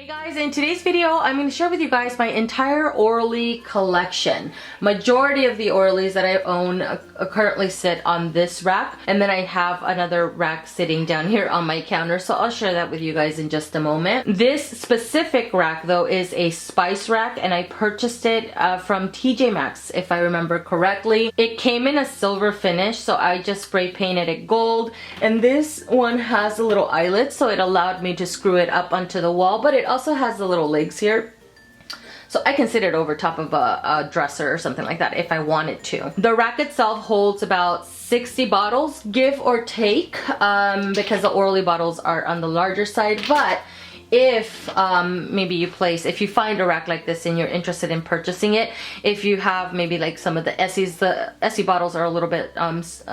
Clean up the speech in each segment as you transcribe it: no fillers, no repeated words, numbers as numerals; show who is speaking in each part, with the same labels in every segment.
Speaker 1: Hey guys, in today's video I'm going to share with you guys my entire ORLY collection. Majority of the ORLYs that I own currently sit on this rack, and then I have another rack sitting down here on my counter, so I'll share that with you guys in just a moment. This specific rack though is a spice rack, and I purchased it from TJ Maxx if I remember correctly. It came in a silver finish, so I just spray painted it gold, and this one has a little eyelet, so it allowed me to screw it up onto the wall, but it also has the little legs here, so I can sit it over top of a dresser or something like that if I wanted to. The rack itself holds about 60 bottles, give or take, because the ORLY bottles are on the larger side. But if maybe you find a rack like this and you're interested in purchasing it, if you have maybe like some of the Essie bottles are a little bit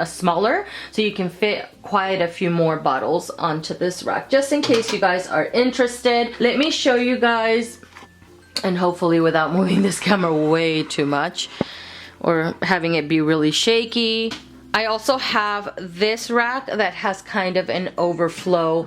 Speaker 1: smaller, so you can fit quite a few more bottles onto this rack. Just in case you guys are interested, let me show you guys, and hopefully without moving this camera way too much or having it be really shaky. I also have this rack that has kind of an overflow.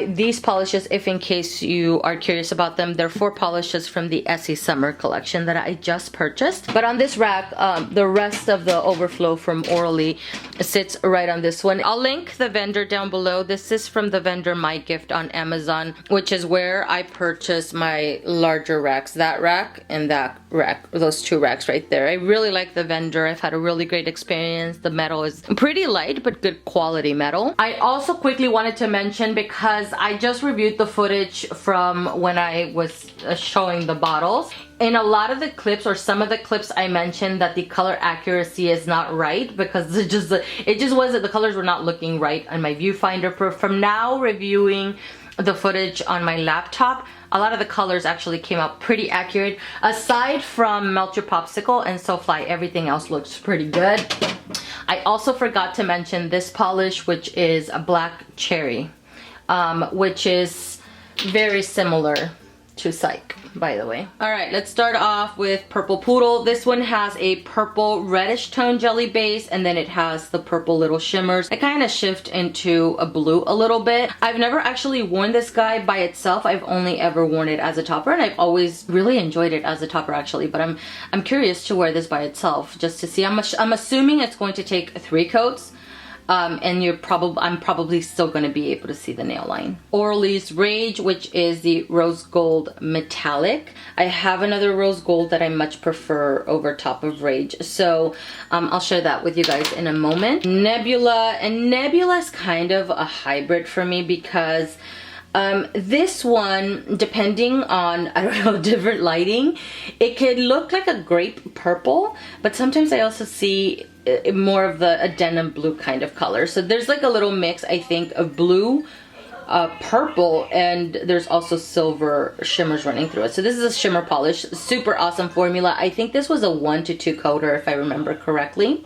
Speaker 1: These polishes, if in case you are curious about them, they're 4 polishes from the Essie summer collection that I just purchased. But on this rack, the rest of the overflow from ORLY sits right on this one. I'll link the vendor down below. This is from the vendor My Gift on Amazon, which is where I purchased my larger racks. That rack and that rack, those 2 racks right there. I really like the vendor. I've had a really great experience. The metal is pretty light but good quality metal. I also quickly wanted to mention, because I just reviewed the footage from when I was showing the bottles. In a lot of the clips, or some of the clips, I mentioned that the color accuracy is not right, because it just wasn't, the colors were not looking right on my viewfinder. From now reviewing the footage on my laptop, a lot of the colors actually came out pretty accurate. Aside from Melt Your Popsicle and So Fly, everything else looks pretty good. I also forgot to mention this polish, which is a black cherry, which is very similar to Psych, by the way. Alright, let's start off with Purple Poodle. This one has a purple reddish tone jelly base, and then it has the purple little shimmers. I kind of shift into a blue a little bit. I've never actually worn this guy by itself. I've only ever worn it as a topper, and I've always really enjoyed it as a topper actually, but I'm curious to wear this by itself just to see. I'm assuming it's going to take 3 coats. And I'm probably still going to be able to see the nail line. ORLY's Rage, which is the rose gold metallic. I have another rose gold that I much prefer over top of Rage, so I'll share that with you guys in a moment. Nebula, and Nebula is kind of a hybrid for me, because this one, depending on, I don't know, different lighting, it could look like a grape purple, but sometimes I also see more of a denim blue kind of color. So there's like a little mix, I think, of blue, purple, and there's also silver shimmers running through it. So this is a shimmer polish, super awesome formula. I think this was a 1 to 2 coater if I remember correctly.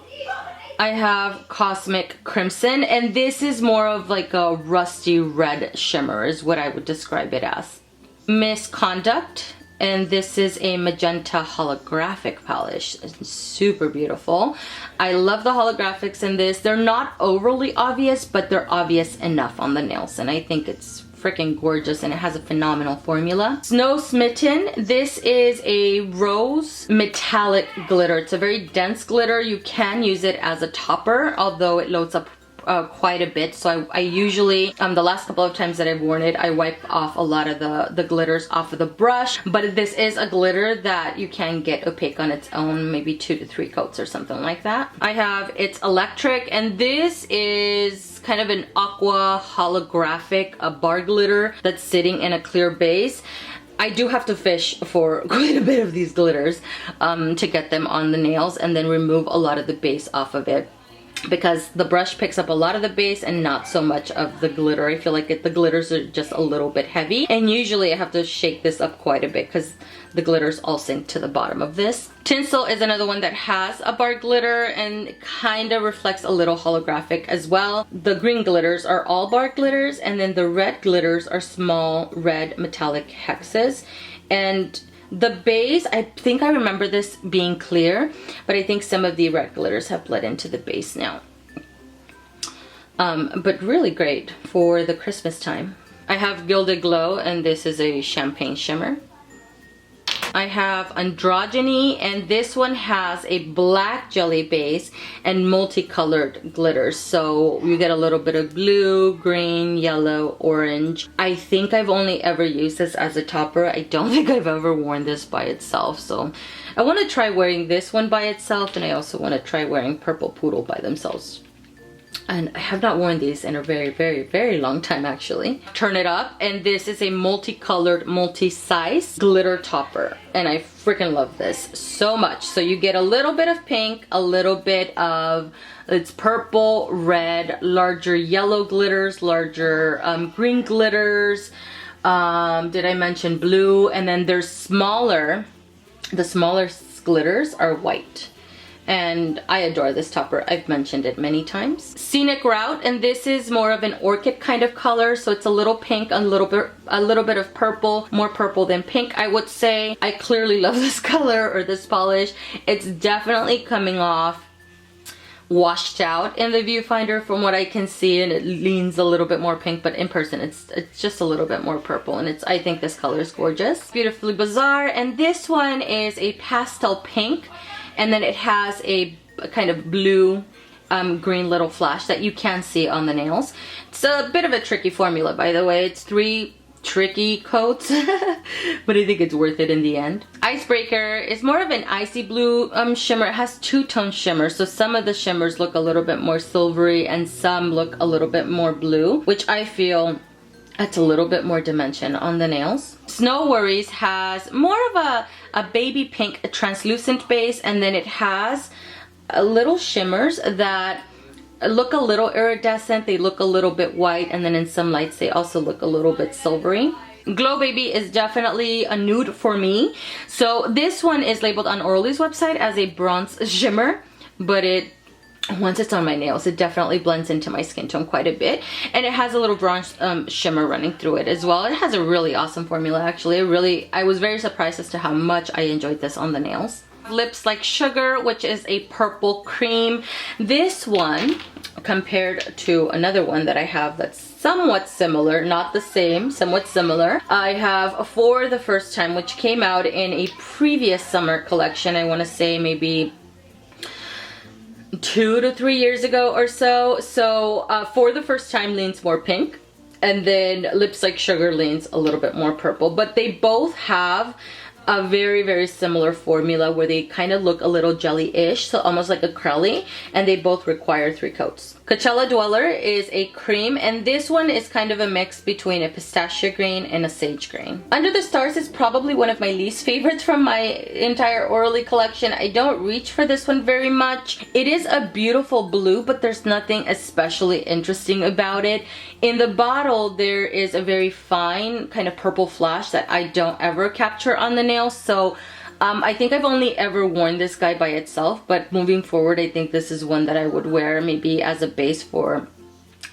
Speaker 1: I have Cosmic Crimson, and this is more of like a rusty red shimmer is what I would describe it as. Misconduct, and this is a magenta holographic polish. It's super beautiful. I love the holographics in this. They're not overly obvious, but they're obvious enough on the nails, and I think it's freaking gorgeous, and it has a phenomenal formula. Snow Smitten, this is a rose metallic glitter. It's a very dense glitter. You can use it as a topper, although it loads up quite a bit, so I usually, the last couple of times that I've worn it, I wipe off a lot of the glitters off of the brush, but this is a glitter that you can get opaque on its own, maybe 2 to 3 coats or something like that. I have It's Electric, and this is kind of an aqua holographic bar glitter that's sitting in a clear base. I do have to fish for quite a bit of these glitters to get them on the nails, and then remove a lot of the base off of it, because the brush picks up a lot of the base and not so much of the glitter. I feel like the glitters are just a little bit heavy, and usually I have to shake this up quite a bit because the glitters all sink to the bottom of this. Tinsel is another one that has a bar glitter and kind of reflects a little holographic as well. The green glitters are all bar glitters, and then the red glitters are small red metallic hexes. And the base, I think I remember this being clear, but I think some of the red glitters have bled into the base now. But really great for the Christmas time. I have Gilded Glow, and this is a champagne shimmer. I have Androgyne, and this one has a black jelly base and multicolored glitters. So you get a little bit of blue, green, yellow, orange. I think I've only ever used this as a topper. I don't think I've ever worn this by itself. So I want to try wearing this one by itself, and I also want to try wearing Purple Poodle by themselves. And I have not worn these in a very, very, very long time actually. Turn it up, and this is a multicolored, multi-size glitter topper. And I freaking love this so much. So you get a little bit of pink, a little bit of, it's purple, red, larger yellow glitters, larger green glitters. Did I mention blue? And then there's smaller, the smaller glitters are white. And I adore this topper. I've mentioned it many times. Scenic Route, and this is more of an orchid kind of color, so it's a little pink, a little bit of purple, more purple than pink, I would say. I clearly love this color or this polish. It's definitely coming off washed out in the viewfinder from what I can see, and it leans a little bit more pink, but in person it's just a little bit more purple, and I think this color is gorgeous. Beautifully Bizarre, and this one is a pastel pink. And then it has a kind of blue, green little flash that you can see on the nails. It's a bit of a tricky formula, by the way. It's 3 tricky coats, but I think it's worth it in the end. Icebreaker is more of an icy blue shimmer. It has 2-tone shimmer, so some of the shimmers look a little bit more silvery and some look a little bit more blue, which I feel adds a little bit more dimension on the nails. Snow Worries has more of a baby pink translucent base, and then it has little shimmers that look a little iridescent. They look a little bit white, and then in some lights they also look a little bit silvery. Glow Baby is definitely a nude for me. So this one is labeled on Orly's website as a bronze shimmer, but once it's on my nails, it definitely blends into my skin tone quite a bit. And it has a little bronze shimmer running through it as well. It has a really awesome formula actually. I was very surprised as to how much I enjoyed this on the nails. Lips Like Sugar, which is a purple cream. This one, compared to another one that I have that's somewhat similar, not the same, somewhat similar, I have For the First Time, which came out in a previous summer collection. I want to say maybe 2 to 3 years ago or so. So For the First Time leans more pink, and then Lips Like Sugar leans a little bit more purple, but they both have a very, very similar formula where they kind of look a little jelly-ish, so almost like a crelly, and they both require 3 coats. Coachella Dweller is a cream, and this one is kind of a mix between a pistachio green and a sage green. Under the Stars is probably one of my least favorites from my entire Orly collection. I don't reach for this one very much. It is a beautiful blue, but there's nothing especially interesting about it. In the bottle, there is a very fine kind of purple flash that I don't ever capture on the nails, so I think I've only ever worn this guy by itself, but moving forward, I think this is one that I would wear maybe as a base for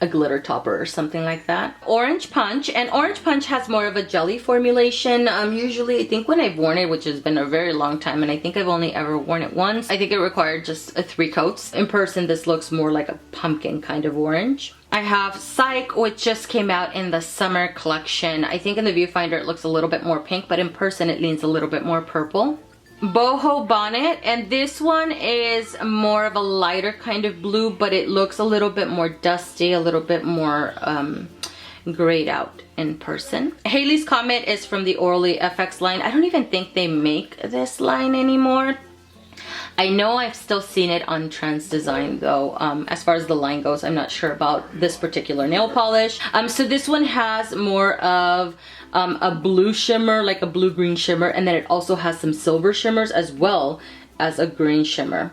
Speaker 1: a glitter topper or something like that. Orange Punch, and Orange Punch has more of a jelly formulation. Usually, I think when I've worn it, which has been a very long time, and I think I've only ever worn it once, I think it required just 3 coats. In person, this looks more like a pumpkin kind of orange. I have Psych, which just came out in the summer collection. I think in the viewfinder it looks a little bit more pink, but in person it leans a little bit more purple. Boho Bonnet, and this one is more of a lighter kind of blue, but it looks a little bit more dusty, a little bit more grayed out in person. Haley's Comet is from the Orly FX line. I don't even think they make this line anymore. I know I've still seen it on Trends Design though. As far as the line goes, I'm not sure about this particular nail polish. So this one has more of a blue shimmer, like a blue-green shimmer, and then it also has some silver shimmers as well as a green shimmer,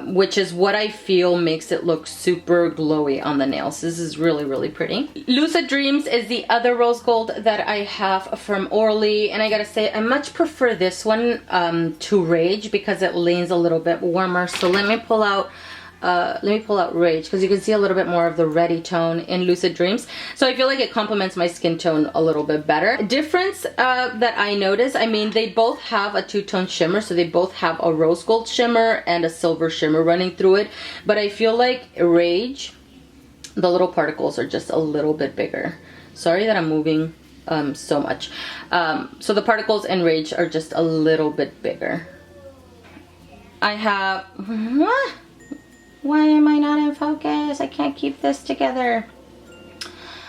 Speaker 1: which is what I feel makes it look super glowy on the nails. This is really, really pretty. Lucid Dreams is the other rose gold that I have from Orly, and I gotta say I much prefer this one to Rage because it leans a little bit warmer. So let me pull out Rage, because you can see a little bit more of the reddy tone in Lucid Dreams. So I feel like it complements my skin tone a little bit better. Difference that I notice, I mean, they both have a 2-tone shimmer, so they both have a rose gold shimmer and a silver shimmer running through it. But I feel like Rage, the little particles are just a little bit bigger. Sorry that I'm moving so much. So the particles and rage are just a little bit bigger. I have, what? Why am I not in focus? I can't keep this together.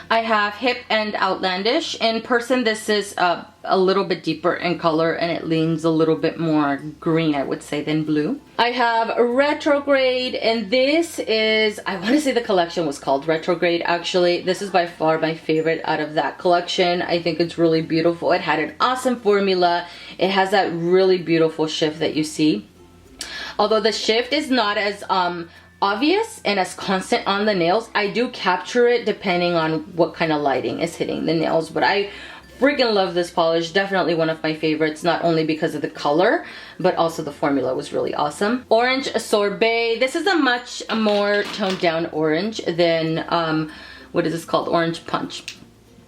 Speaker 1: I have Hip and Outlandish. In person, this is a little bit deeper in color and it leans a little bit more green, I would say, than blue. I have Retrograde, and this is, I want to say the collection was called Retrograde actually. This is by far my favorite out of that collection. I think it's really beautiful. It had an awesome formula. It has that really beautiful shift that you see. Although the shift is not as obvious and as constant on the nails, I do capture it depending on what kind of lighting is hitting the nails. But I freaking love this polish. Definitely one of my favorites, not only because of the color, but also the formula was really awesome. Orange Sorbet. This is a much more toned down orange than, what is this called? Orange Punch.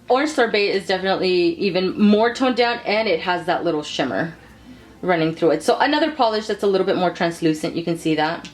Speaker 1: Orange Sorbet is definitely even more toned down, and it has that little shimmer running through it. So another polish that's a little bit more translucent. You can see that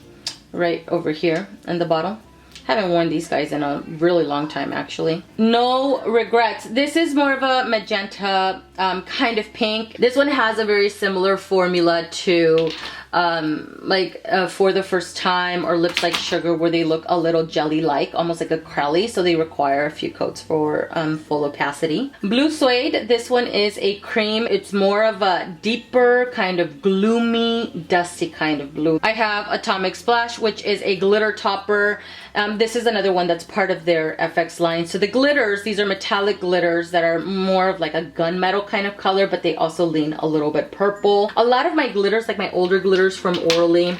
Speaker 1: right over here in the bottle. Haven't worn these guys in a really long time actually. No Regrets. This is more of a magenta kind of pink. This one has a very similar formula to For the First Time or Lips Like Sugar, where they look a little jelly-like, almost like a crowley, so they require a few coats for full opacity. Blue Suede. This one is a cream. It's more of a deeper kind of gloomy, dusty kind of blue. I have Atomic Splash, which is a glitter topper. This is another one that's part of their FX line. So the glitters, these are metallic glitters that are more of like a gunmetal kind of color, but they also lean a little bit purple. A lot of my glitters, like my older glitters from Orly,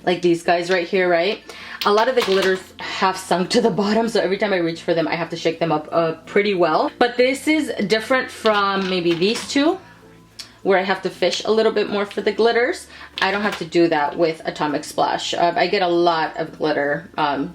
Speaker 1: like these guys right here, right? A lot of the glitters have sunk to the bottom, so every time I reach for them, I have to shake them up pretty well. But this is different from maybe these two, where I have to fish a little bit more for the glitters. I don't have to do that with Atomic Splash. I get a lot of glitter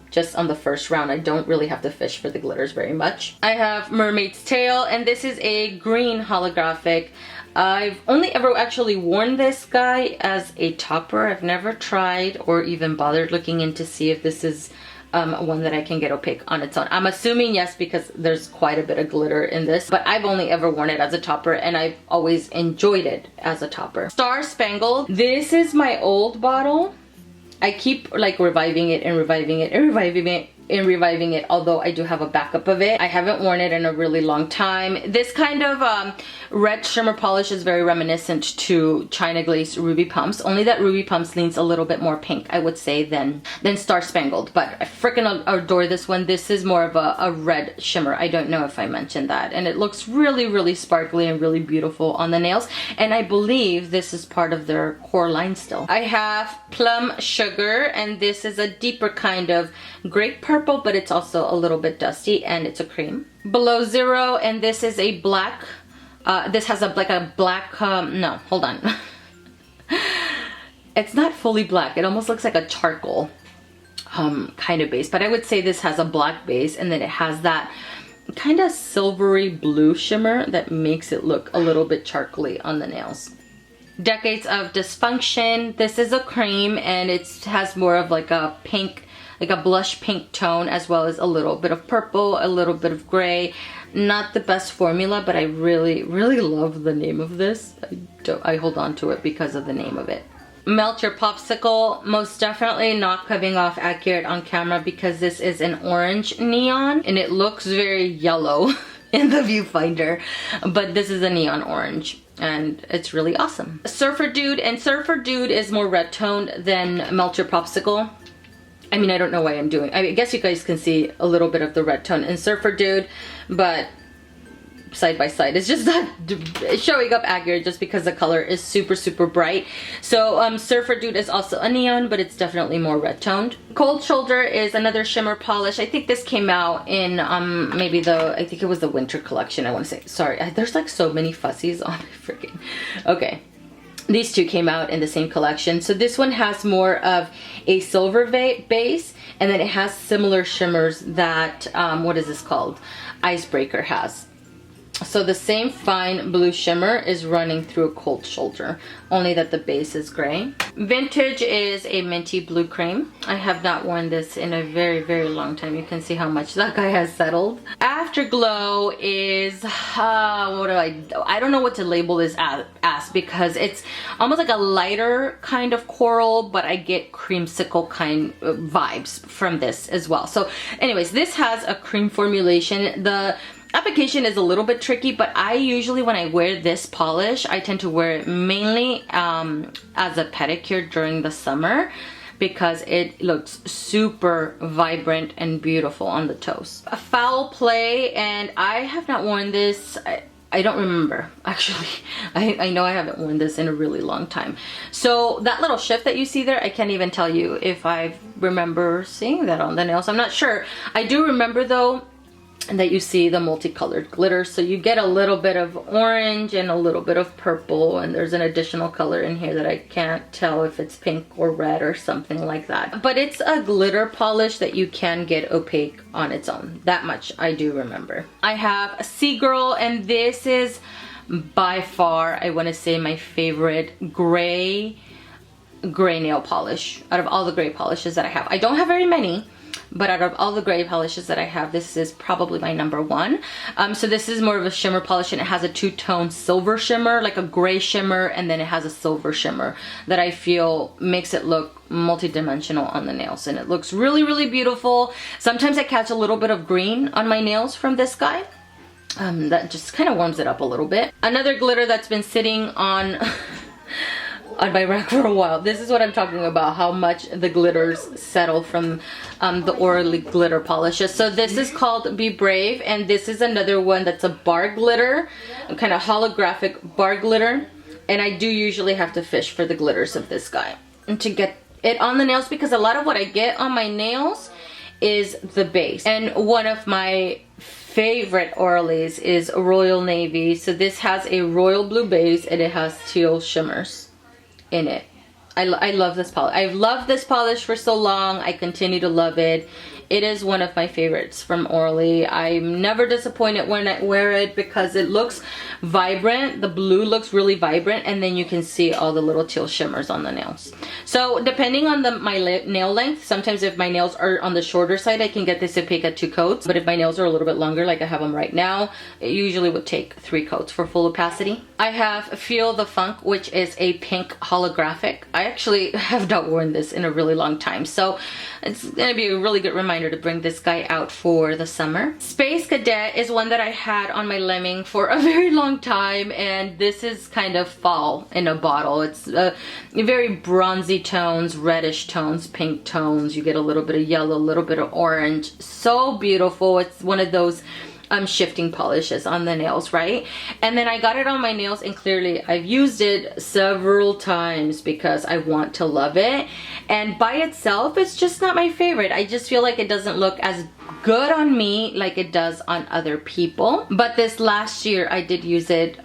Speaker 1: just on the first round. I don't really have to fish for the glitters very much. I have Mermaid's Tail, and this is a green holographic. I've only ever actually worn this guy as a topper. I've never tried or even bothered looking in to see if this is one that I can get opaque on its own. I'm assuming yes, because there's quite a bit of glitter in this, but I've only ever worn it as a topper and I've always enjoyed it as a topper. Star Spangled. This is my old bottle. I keep like reviving it and reviving it and reviving it and reviving it, although I do have a backup of it. I haven't worn it in a really long time. This kind of red shimmer polish is very reminiscent to China Glaze Ruby Pumps, only that Ruby Pumps leans a little bit more pink, I would say, than Star Spangled. But I freaking adore this one. This is more of a red shimmer. I don't know if I mentioned that. And it looks really, really sparkly and really beautiful on the nails. And I believe this is part of their core line still. I have Plum Sugar, and this is a deeper kind of grape purple, but it's also a little bit dusty, and it's a cream. Below Zero, and this is a black. This has like a black, no, hold on. It's not fully black. It almost looks like a charcoal kind of base, but I would say this has a black base, and then it has that kind of silvery blue shimmer that makes it look a little bit charcoaly on the nails. Decades of Disfunction. This is a cream, and it has more of like a pink, like a blush pink tone, as well as a little bit of purple, a little bit of gray. Not the best formula, but I really, really love the name of this. I hold on to it because of the name of it. Melt Your Popsicle. Most definitely not coming off accurate on camera because this is an orange neon, and it looks very yellow in the viewfinder, but this is a neon orange, and it's really awesome. Surfer Dude, and Surfer Dude is more red toned than Melt Your Popsicle. I mean, I don't know why I'm doing, I guess you guys can see a little bit of the red tone in Surfer Dude, but side by side, it's just not showing up accurate just because the color is super, super bright. So Surfer Dude is also a neon, but it's definitely more red toned. Cold Shoulder is another shimmer polish. I think this came out in maybe I think it was the winter collection, I want to say. Sorry, there's like so many fussies on my freaking, okay. These two came out in the same collection. So this one has more of a silver base, and then it has similar shimmers that, what is this called? Icebreaker has. So the same fine blue shimmer is running through a cold shoulder, only that the base is gray. Vintage is a minty blue cream. I have not worn this in a very, very long time. You can see how much that guy has settled. Afterglow is, I don't know what to label this as because it's almost like a lighter kind of coral, but I get creamsicle kind of vibes from this as well. So anyways, this has a cream formulation. The application is a little bit tricky, but I usually, when I wear this polish, I tend to wear it mainly as a pedicure during the summer because it looks super vibrant and beautiful on the toes. A Fowl Play, and I have not worn this. I don't remember, actually. I know I haven't worn this in a really long time. So that little shift that you see there, I can't even tell you if I remember seeing that on the nails. I'm not sure. I do remember though that you see the multicolored glitter, so you get a little bit of orange and a little bit of purple, and there's an additional color in here that I can't tell if it's pink or red or something like that. But it's a glitter polish that you can get opaque on its own. That much I do remember. I have a Sea Girl, and this is by far, I want to say, my favorite gray nail polish out of all the gray polishes that I have. I don't have very many, but out of all the gray polishes that I have, this is probably my number one. So this is more of a shimmer polish, and it has a two-tone silver shimmer, like a gray shimmer, and then it has a silver shimmer that I feel makes it look multi-dimensional on the nails, and it looks really, really beautiful. Sometimes I catch a little bit of green on my nails from this guy. That just kind of warms it up a little bit. Another glitter that's been sitting on on my rack for a while. This is what I'm talking about, how much the glitters settle from the Orly glitter polishes. So this is called Be Brave, and this is another one that's a bar glitter, a kind of holographic bar glitter. And I do usually have to fish for the glitters of this guy and to get it on the nails, because a lot of what I get on my nails is the base. And one of my favorite Orlys is Royal Navy. So this has a royal blue base and it has teal shimmers in it. I love this polish. I've loved this polish for so long. I continue to love it. It is one of my favorites from Orly. I'm never disappointed when I wear it because it looks vibrant. The blue looks really vibrant, and then you can see all the little teal shimmers on the nails. So depending on my nail length, sometimes if my nails are on the shorter side, I can get this opaque at 2 coats. But if my nails are a little bit longer, like I have them right now, it usually would take 3 coats for full opacity. I have Feel the Funk, which is a pink holographic. I actually have not worn this in a really long time, so it's gonna be a really good reminder to bring this guy out for the summer. Space Cadet is one that I had on my lemming for a very long time, and this is kind of fall in a bottle. It's very bronzy tones, reddish tones, pink tones. You get a little bit of yellow, a little bit of orange. So beautiful. It's one of those shifting polishes on the nails, right? And then I got it on my nails, and clearly I've used it several times because I want to love it. And by itself, it's just not my favorite. I just feel like it doesn't look as good on me like it does on other people. But this last year I did use it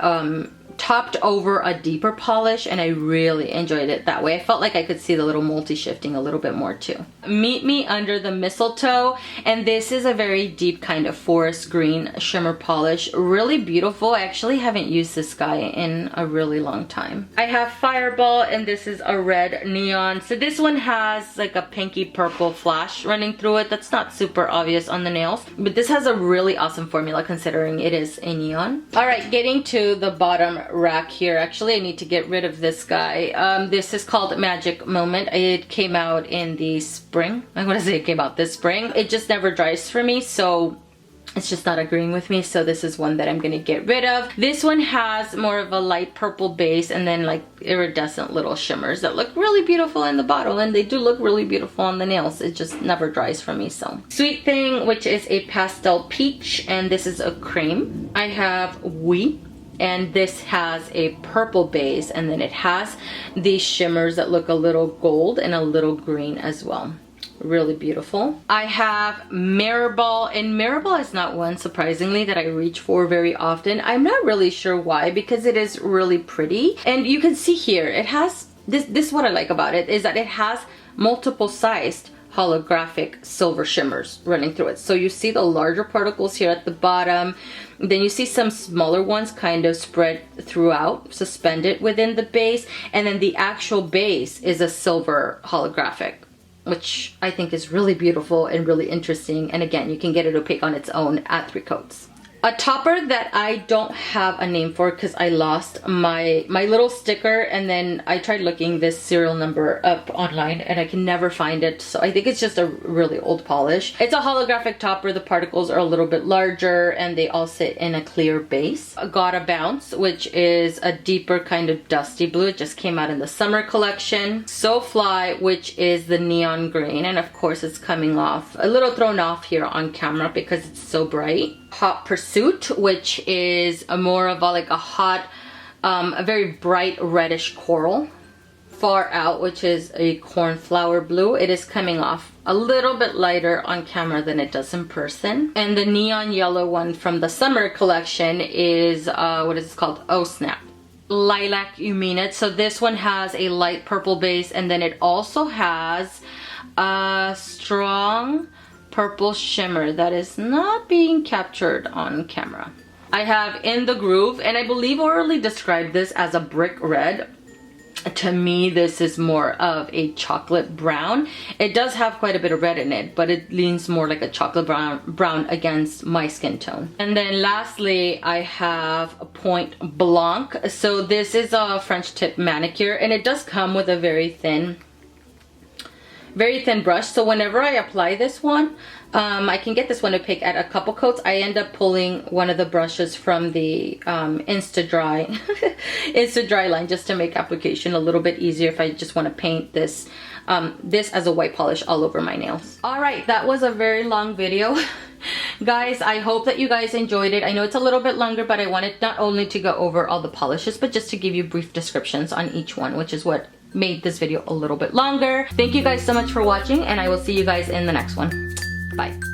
Speaker 1: topped over a deeper polish, and I really enjoyed it that way. I felt like I could see the little multi-shifting a little bit more too. Meet Me Under the Mistletoe, and this is a very deep kind of forest green shimmer polish. Really beautiful. I actually haven't used this guy in a really long time. I have Fireball, and this is a red neon. So this one has like a pinky purple flash running through it. That's not super obvious on the nails, but this has a really awesome formula considering it is a neon. All right, getting to the bottom rack here. Actually, I need to get rid of this guy. This is called Magic Moment. It came out in the spring. I want to say it came out this spring. It just never dries for me, so it's just not agreeing with me, so this is one that I'm gonna get rid of. This one has more of a light purple base and then like iridescent little shimmers that look really beautiful in the bottle, and they do look really beautiful on the nails. It just never dries for me. So Sweet Thing, which is a pastel peach, and this is a cream. I have Oui, and this has a purple base, and then it has these shimmers that look a little gold and a little green as well. Really beautiful. I have Mirrorball, and Mirrorball is not one, surprisingly, that I reach for very often. I'm not really sure why, because it is really pretty. And you can see here, it has, this is what I like about it, is that it has multiple sized holographic silver shimmers running through it. So you see the larger particles here at the bottom, then you see some smaller ones kind of spread throughout, suspended within the base, and then the actual base is a silver holographic, which I think is really beautiful and really interesting. And again, you can get it opaque on its own at 3 coats. A topper that I don't have a name for because I lost my little sticker, and then I tried looking this serial number up online and I can never find it. So I think it's just a really old polish. It's a holographic topper. The particles are a little bit larger and they all sit in a clear base. Gotta Bounce, which is a deeper kind of dusty blue. It just came out in the summer collection. So Fly, which is the neon green, and of course it's coming off a little thrown off here on camera because it's so bright. Hot Pursuit, which is more of a hot, a very bright reddish coral. Far Out, which is a cornflower blue. It is coming off a little bit lighter on camera than it does in person. And the neon yellow one from the summer collection is, what is it called? Oh Snap. Lilac You Mean It. So this one has a light purple base, and then it also has a strong purple shimmer that is not being captured on camera. I have In the Groove, and I believe Orly described this as a brick red. To me, this is more of a chocolate brown. It does have quite a bit of red in it, but it leans more like a chocolate brown against my skin tone. And then lastly, I have a Point Blanc. So this is a French tip manicure, and it does come with a very thin brush. So whenever I apply this one, I can get this one to pick at a couple coats. I end up pulling one of the brushes from the Insta Dry line just to make application a little bit easier if I just want to paint this as a white polish all over my nails. All right, that was a very long video. Guys, I hope that you guys enjoyed it. I know it's a little bit longer, but I wanted not only to go over all the polishes, but just to give you brief descriptions on each one, which is what made this video a little bit longer. Thank you guys so much for watching, and I will see you guys in the next one. Bye.